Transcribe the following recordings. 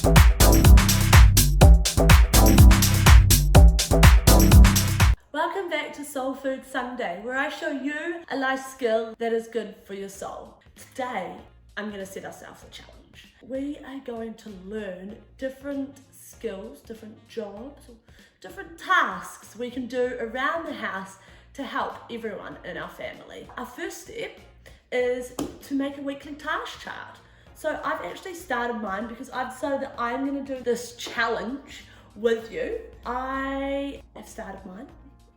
Welcome back to Soul Food Sunday, where I show you a life skill that is good for your soul. Today, I'm going to set ourselves a challenge. We are going to learn different skills, different jobs, or different tasks we can do around the house to help everyone in our family. Our first step is to make a weekly task chart. So I've actually started mine because I've decided that I'm going to do this challenge with you. I have started mine.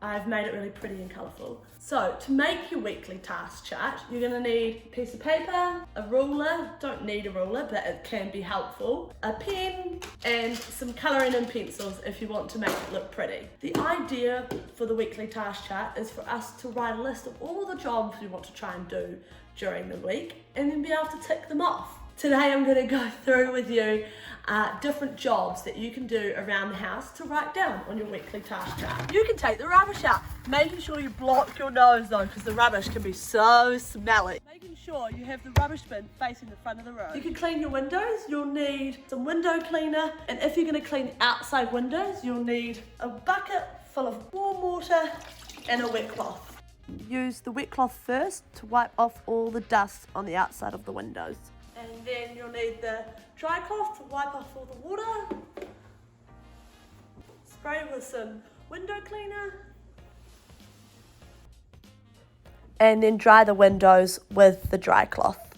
I've made it really pretty and colourful. So to make your weekly task chart, you're going to need a piece of paper, a ruler, don't need a ruler but it can be helpful, a pen and some colouring and pencils if you want to make it look pretty. The idea for the weekly task chart is for us to write a list of all the jobs we want to try and do during the week and then be able to tick them off. Today I'm going to go through with you different jobs that you can do around the house to write down on your weekly task chart. You can take the rubbish out, making sure you block your nose though because the rubbish can be so smelly. Making sure you have the rubbish bin facing the front of the room. You can clean your windows, you'll need some window cleaner, and if you're going to clean outside windows you'll need a bucket full of warm water and a wet cloth. Use the wet cloth first to wipe off all the dust on the outside of the windows. And then you'll need the dry cloth to wipe off all the water. Spray with some window cleaner. And then dry the windows with the dry cloth.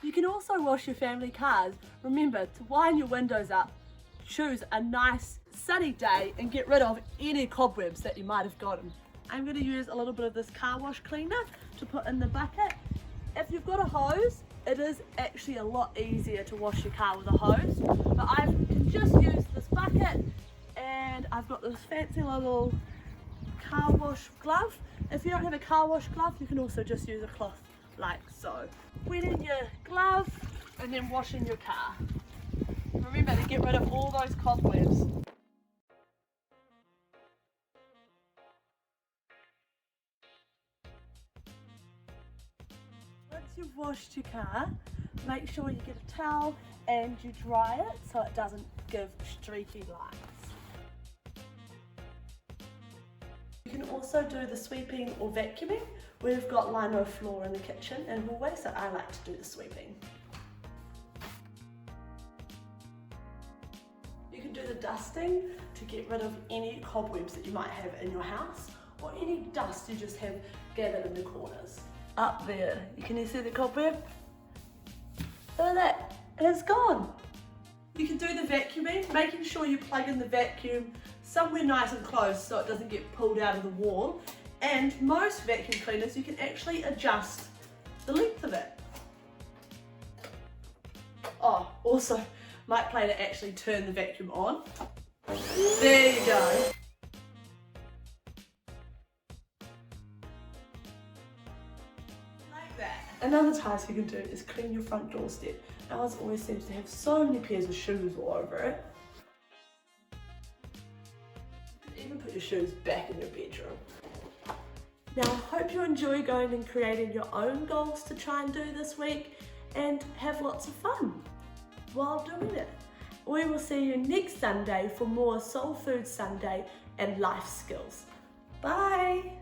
You can also wash your family cars. Remember to wind your windows up. Choose a nice sunny day and get rid of any cobwebs that you might have gotten. I'm going to use a little bit of this car wash cleaner to put in the bucket. If you've got a hose, it is actually a lot easier to wash your car with a hose, but I can just use this bucket and I've got this fancy little car wash glove. If you don't have a car wash glove, you can also just use a cloth like so. Wetting your glove and then washing your car. Remember to get rid of all those cobwebs. Once you've washed your car, make sure you get a towel and you dry it so it doesn't give streaky lines. You can also do the sweeping or vacuuming. We've got lino floor in the kitchen and hallway, so I like to do the sweeping. You can do the dusting to get rid of any cobwebs that you might have in your house or any dust you just have gathered in the corners. Up there, can you see the cobweb? Look at that, and it's gone. You can do the vacuuming, making sure you plug in the vacuum somewhere nice and close so it doesn't get pulled out of the wall. And most vacuum cleaners, you can actually adjust the length of it. Oh, also, might play to actually turn the vacuum on. There you go. Another task you can do is clean your front doorstep. Ours always seems to have so many pairs of shoes all over it. You can even put your shoes back in your bedroom. Now I hope you enjoy going and creating your own goals to try and do this week and have lots of fun while doing it. We will see you next Sunday for more Soul Food Sunday and life skills. Bye!